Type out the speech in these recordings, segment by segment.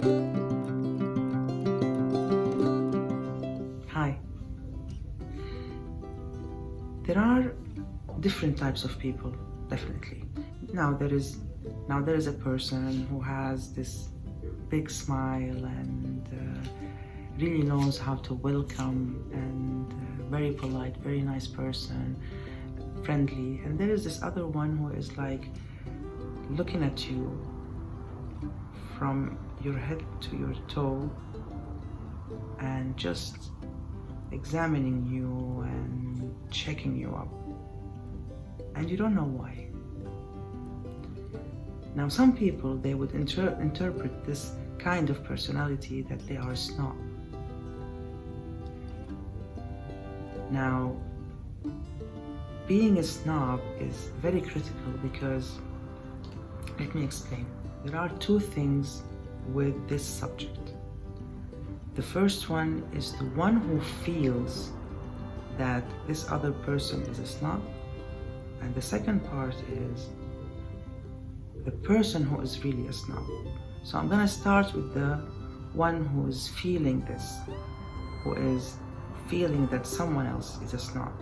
Hi. There are different types of people, definitely. Now there is a person who has this big smile and really knows how to welcome, and very polite, very nice person, friendly. And there is this other one who is like looking at you from your head to your toe and just examining you and checking you up, and you don't know why. Now some people, they would interpret this kind of personality that they are a snob. Now, being a snob is very critical because, let me explain. There are two things with this subject. The first one is the one who feels that this other person is a snob, and the second part is the person who is really a snob. So I'm gonna start with the one who is feeling this, who is feeling that someone else is a snob.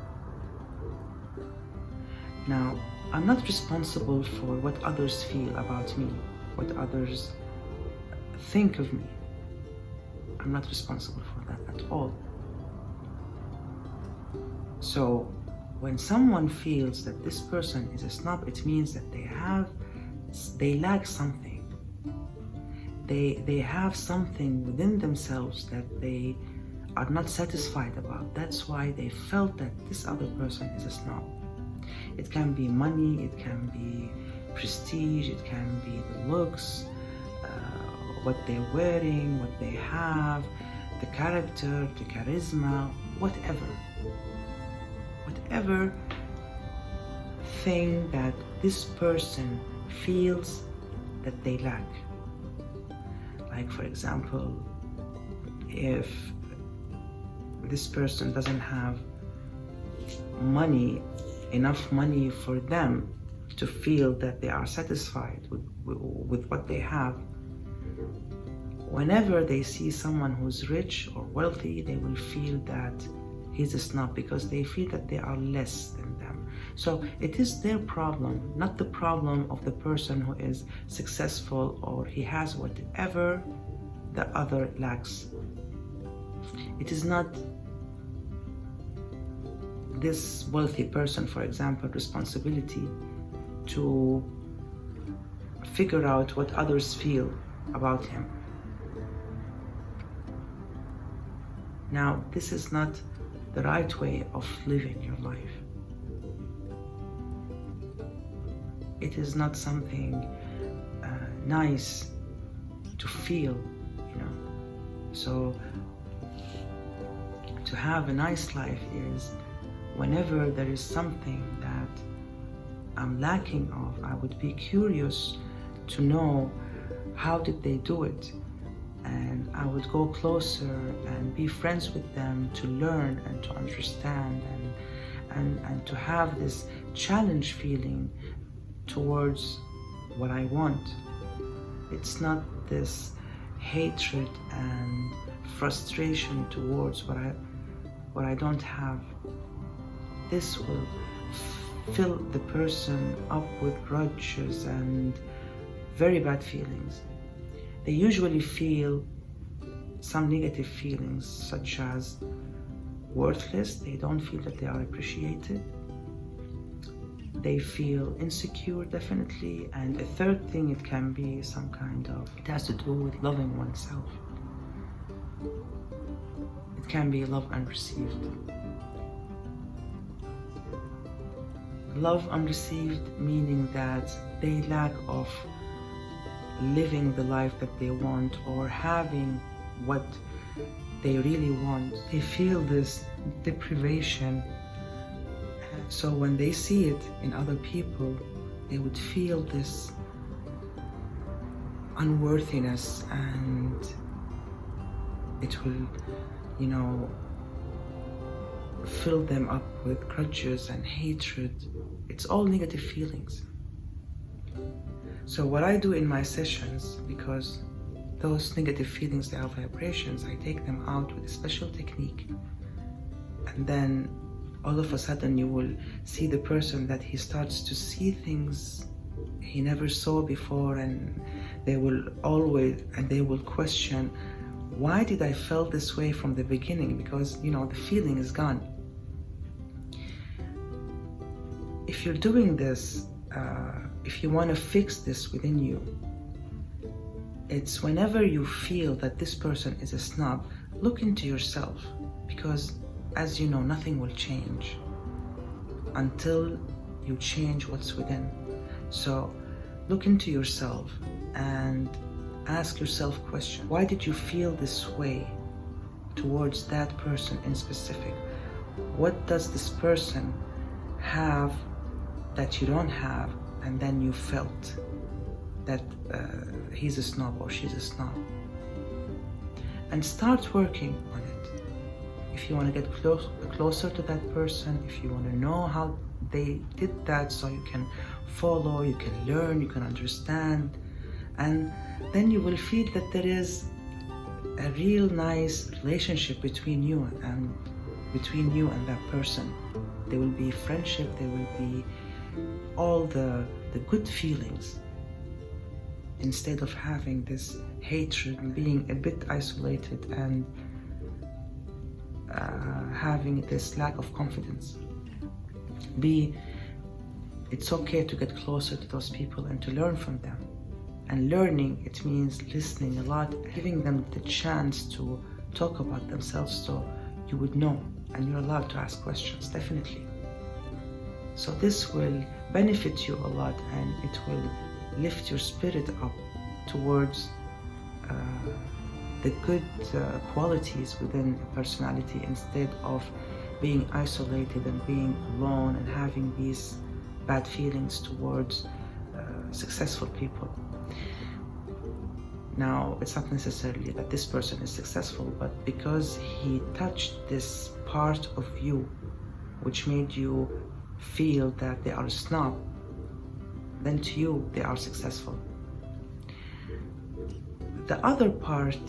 Now, I'm not responsible for what others feel about me, what others think of me. I'm not responsible for that at all. So when someone feels that this person is a snob, it means that they lack something. They have something within themselves that they are not satisfied about. That's why they felt that this other person is a snob. It can be money, it can be prestige, it can be the looks, what they're wearing, what they have, the character, the charisma, whatever thing that this person feels that they lack. Like, for example, if this person doesn't have enough money for them to feel that they are satisfied with what they have, whenever they see someone who's rich or wealthy, they will feel that he's a snob because they feel that they are less than them. So it is their problem, not the problem of the person who is successful or he has whatever the other lacks. It is not this wealthy person, for example, responsibility to figure out what others feel about him. Now, this is not the right way of living your life. It is not something nice to feel, you know. So to have a nice life is whenever there is something that I'm lacking of, I would be curious to know how did they do it, and I would go closer and be friends with them to learn and to understand and to have this challenge feeling towards what I want. It's not this hatred and frustration towards what I don't have. This will fill the person up with grudges and very bad feelings. They usually feel some negative feelings such as worthless. They don't feel that they are appreciated. They feel insecure, definitely. And a third thing, it can be some kind of, it has to do with loving oneself. It can be love unreceived. Love unreceived meaning that they lack of living the life that they want or having what they really want. They feel this deprivation. So when they see it in other people, they would feel this unworthiness, and it will, you know, fill them up with grudges and hatred. It's all negative feelings. So what I do in my sessions, because those negative feelings, they are vibrations. I take them out with a special technique. And then all of a sudden you will see the person that he starts to see things he never saw before, and they will question, why did I feel this way from the beginning? Because, you know, the feeling is gone. If you're doing this, if you want to fix this within you, it's whenever you feel that this person is a snob, look into yourself, because as you know, nothing will change until you change what's within. So look into yourself and ask yourself questions. Why did you feel this way towards that person in specific? What does this person have that you don't have, and then you felt that he's a snob or she's a snob? And start working on it. If you want to get closer to that person, if you want to know how they did that, so you can follow, you can learn, you can understand, and then you will feel that there is a real nice relationship between you and that person. There will be friendship, there will be all the good feelings, instead of having this hatred and being a bit isolated and having this lack of confidence. It's okay to get closer to those people and to learn from them. And learning, it means listening a lot, giving them the chance to talk about themselves, so you would know, and you're allowed to ask questions, definitely. So this will benefit you a lot, and it will lift your spirit up towards the good qualities within a personality, instead of being isolated and being alone and having these bad feelings towards successful people. Now, it's not necessarily that this person is successful, but because he touched this part of you which made you feel that they are a snob, then to you they are successful. The other part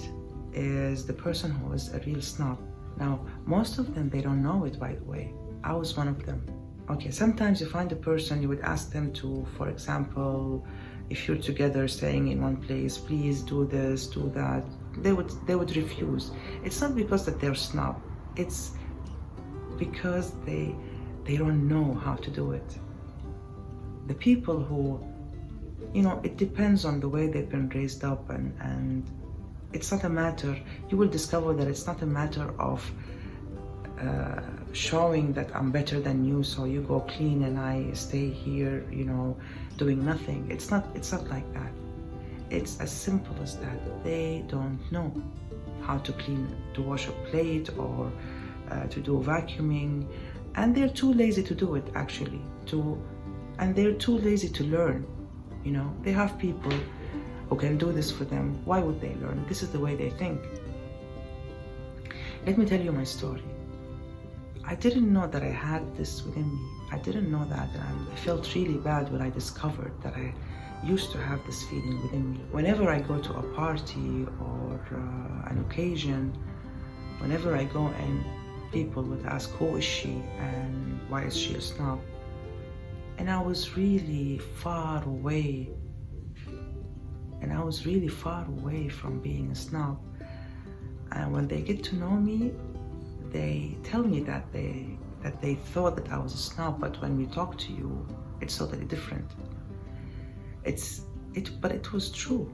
is the person who is a real snob. Now, most of them, they don't know it, by the way. I was one of them. Okay, sometimes you find a person, you would ask them to, for example, if you're together staying in one place, please do this, do that. They would refuse. It's not because that they're snob. It's because they don't know how to do it. The people who, you know, it depends on the way they've been raised up, and it's not a matter, you will discover that it's not a matter of showing that I'm better than you, so you go clean and I stay here, you know, doing nothing. It's not like that. It's as simple as that. They don't know how to clean, to wash a plate, or to do vacuuming, and they're too lazy to do it, actually, and they're too lazy to learn. You know, they have people who can do this for them. Why would they learn? This is the way they think. Let me tell you my story. I didn't know that I had this within me. I didn't know that, and I felt really bad when I discovered that I used to have this feeling within me. Whenever I go to a party or an occasion, whenever I go in, people would ask, who is she and why is she a snob? And I was really far away. From being a snob. And when they get to know me, they tell me that they thought that I was a snob, but when we talk to you, it's totally different. But it was true.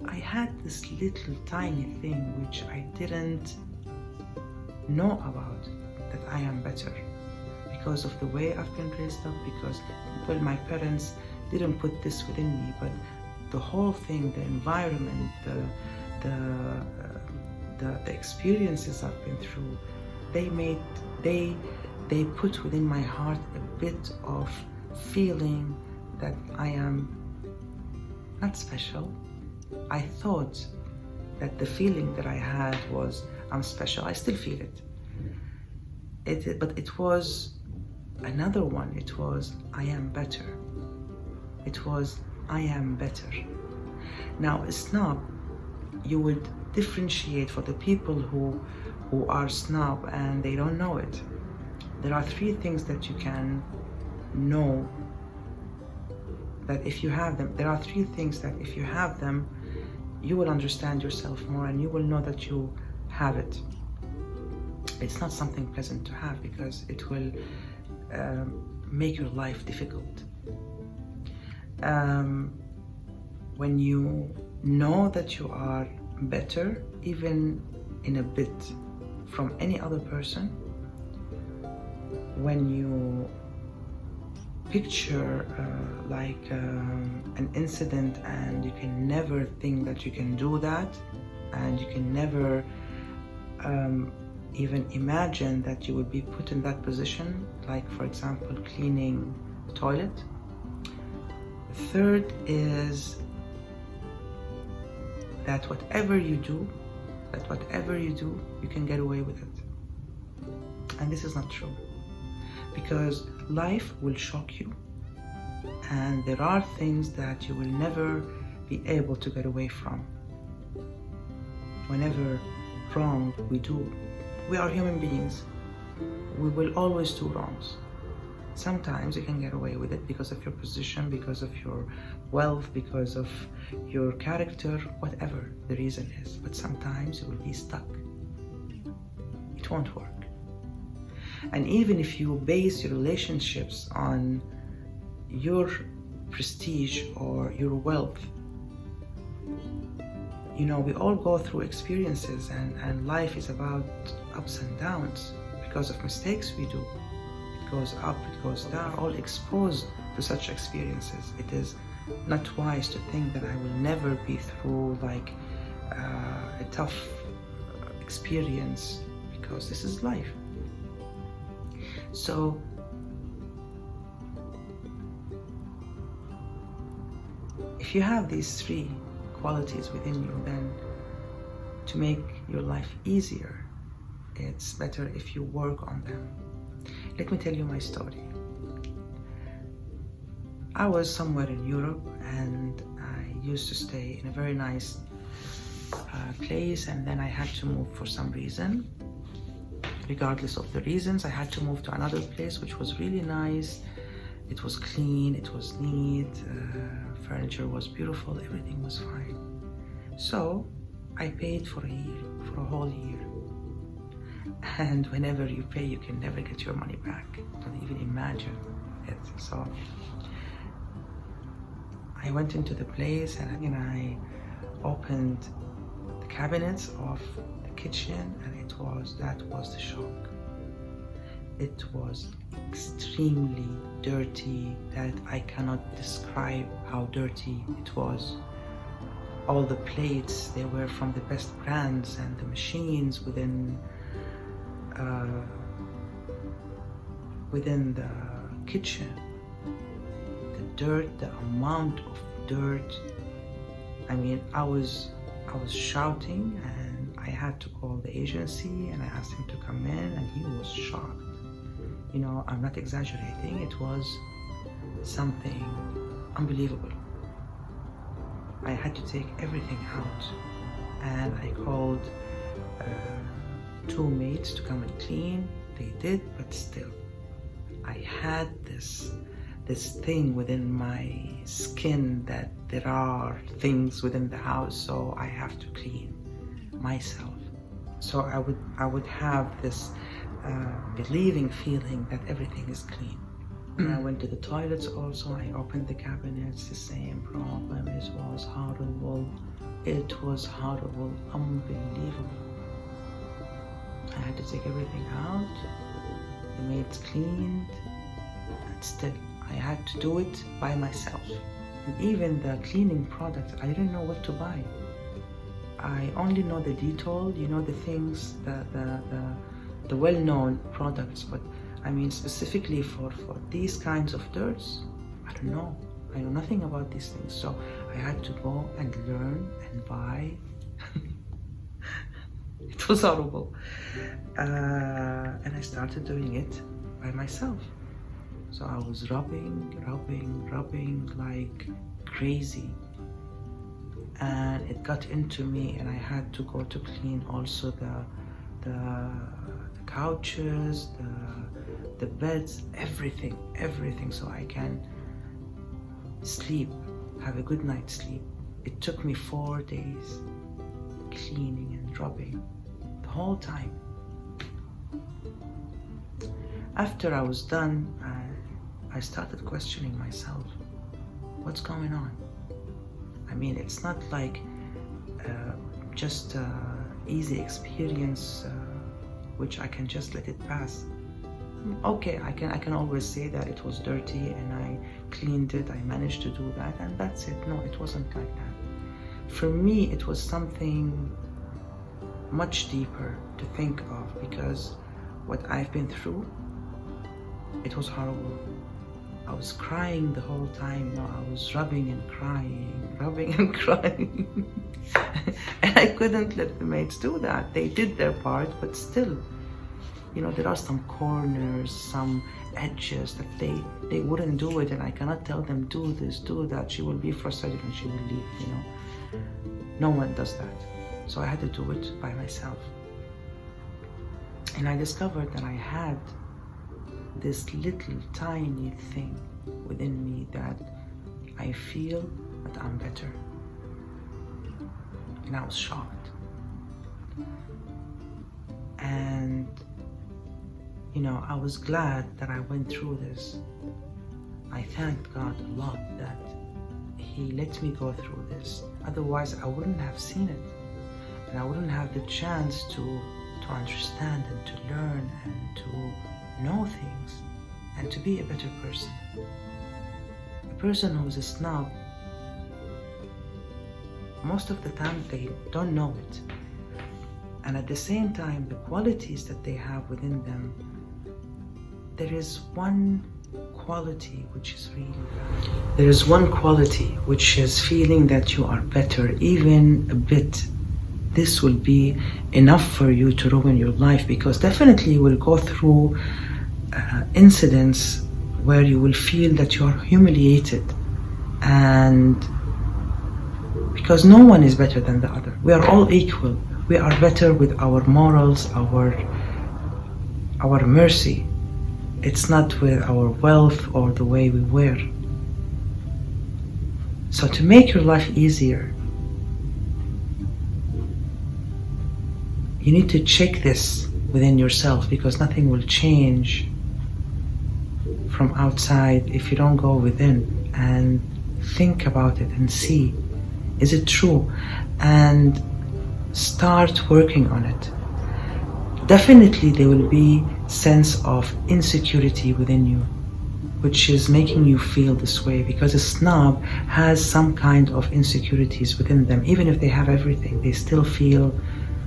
I had this little tiny thing which I didn't know about, that I am better because of the way I've been raised up, because, well, my parents didn't put this within me, but the whole thing, the environment, the experiences I've been through, they put within my heart a bit of feeling that I am not special. I thought that the feeling that I had was I'm special. I still feel it. But it was another one. It was I am better. It was I am better. Now, a snob, you would differentiate for the people who are snob and they don't know it. There are 3 things that you can know that if you have them, there are 3 things that if you have them, you will understand yourself more and you will know that you have it. It's not something pleasant to have because it will make your life difficult. When you know that you are better, even in a bit, from any other person, when you picture an incident and you can never think that you can do that, and you can never even imagine that you would be put in that position, like for example cleaning the toilet. Third is that whatever you do, you can get away with it. And this is not true, because life will shock you and there are things that you will never be able to get away from. Whenever wrong we do, we are human beings, we will always do wrongs. Sometimes you can get away with it because of your position, because of your wealth, because of your character, whatever the reason is. But sometimes you will be stuck. It won't work. And even if you base your relationships on your prestige or your wealth, you know, we all go through experiences and life is about ups and downs because of mistakes we do. It goes up, it goes down, all exposed to such experiences. It is not wise to think that I will never be through like a tough experience, because this is life. So if you have these 3 qualities within you, then to make your life easier, it's better if you work on them. Let me tell you my story. I was somewhere in Europe and I used to stay in a very nice place, and then I had to move for some reason. Regardless of the reasons, I had to move to another place which was really nice. It was clean, it was neat, furniture was beautiful, everything was fine. So I paid for a year, for a whole year. And whenever you pay, you can never get your money back. Don't even imagine it. So I went into the place and I opened the cabinets of the kitchen, and that was the shock. It was extremely dirty, that I cannot describe how dirty it was. All the plates, they were from the best brands, and the machines within the kitchen, the dirt, the amount of dirt. I mean, I was shouting, and I had to call the agency and I asked him to come in, and he was shocked. You know, I'm not exaggerating, it was something unbelievable. I had to take everything out, and I called 2 maids to come and clean. They did, but still, I had this thing within my skin that there are things within the house, so I have to clean myself. So I would have this relieving feeling that everything is clean. I went to the toilets also, I opened the cabinets, the same problem. It was horrible. It was horrible, unbelievable. I had to take everything out, the maids cleaned, and still I had to do it by myself. And even the cleaning products, I didn't know what to buy. I only know the Dettol, you know, the things, the well-known products, but I mean specifically for these kinds of dirts, I don't know. I know nothing about these things, so I had to go and learn and buy. It was horrible. And I started doing it by myself. So I was rubbing like crazy. and it got into me, and I had to go to clean also the couches, the beds, everything, so I can sleep, have a good night's sleep. It took me 4 days cleaning and rubbing the whole time. After I was done, I started questioning myself. What's going on? I mean, it's not like just easy experience which I can just let it pass. Okay, I can always say that it was dirty and I cleaned it, I managed to do that, and that's it. No, it wasn't like that. For me, it was something much deeper to think of, because what I've been through, it was horrible. I was crying the whole time. I was rubbing and crying. And I couldn't let the maids do that. They did their part, but still, there are some corners, some edges that they wouldn't do it, and I cannot tell them, do this, do that. She will be frustrated and she will leave, No one does that. So I had to do it by myself. And I discovered that I had this little tiny thing within me that I feel that I'm better. And I was shocked. And I was glad that I went through this. I thanked God a lot that He let me go through this. Otherwise, I wouldn't have seen it. And I wouldn't have the chance to understand and to learn and to know things and to be a better person. A person who's a snob, most of the time they don't know it. And at the same time, the qualities that they have within them, there is one quality which is really bad. There is one quality which is feeling that you are better, even a bit. This will be enough for you to ruin your life, because definitely you will go through incidents where you will feel that you are humiliated, and because no one is better than the other. We are all equal. We are better with our morals, our mercy. It's not with our wealth or the way we wear. So to make your life easier, you need to check this within yourself, because nothing will change from outside if you don't go within and think about it and see, is it true? And start working on it. Definitely there will be sense of insecurity within you, which is making you feel this way, because a snob has some kind of insecurities within them. Even if they have everything,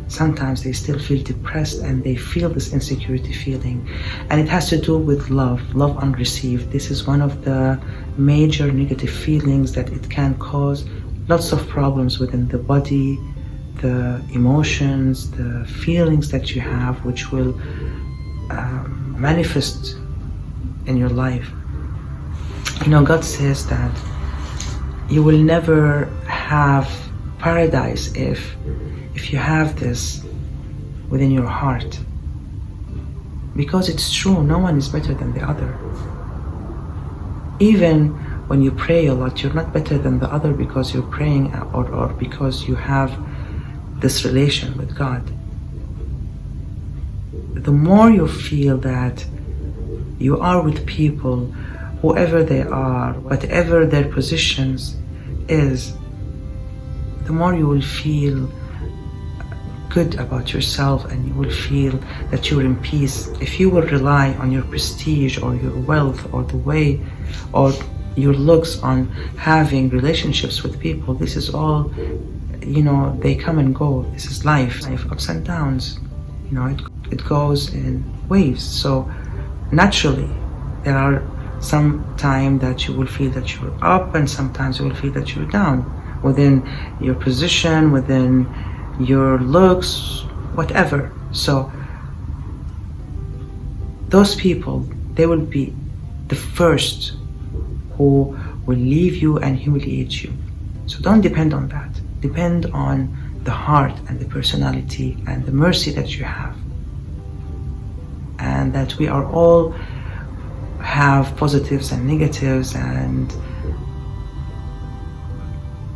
sometimes they still feel depressed, and they feel this insecurity feeling. And it has to do with love unreceived. This is one of the major negative feelings that it can cause lots of problems within the body, the emotions, the feelings that you have, which will manifest in your life. God says that you will never have paradise if you have this within your heart, because it's true. No one is better than the other. Even when you pray a lot, you're not better than the other because you're praying or because you have this relation with God. The more you feel that you are with people, whoever they are, whatever their positions is, the more you will feel good about yourself, and you will feel that you're in peace. If you will rely on your prestige or your wealth or the way or your looks on having relationships with people, this is all, they come and go. This is life, ups and downs. It goes in waves. So naturally, there are some time that you will feel that you're up, and sometimes you will feel that you're down within your position, within your looks, whatever. So those people, they will be the first who will leave you and humiliate you. So don't depend on that. depend on the heart and the personality and the mercy that you have. And that we are all have positives and negatives, and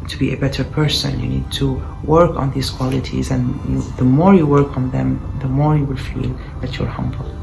to be a better person you need to work on these qualities, and the more you work on them, the more you will feel that you're humble.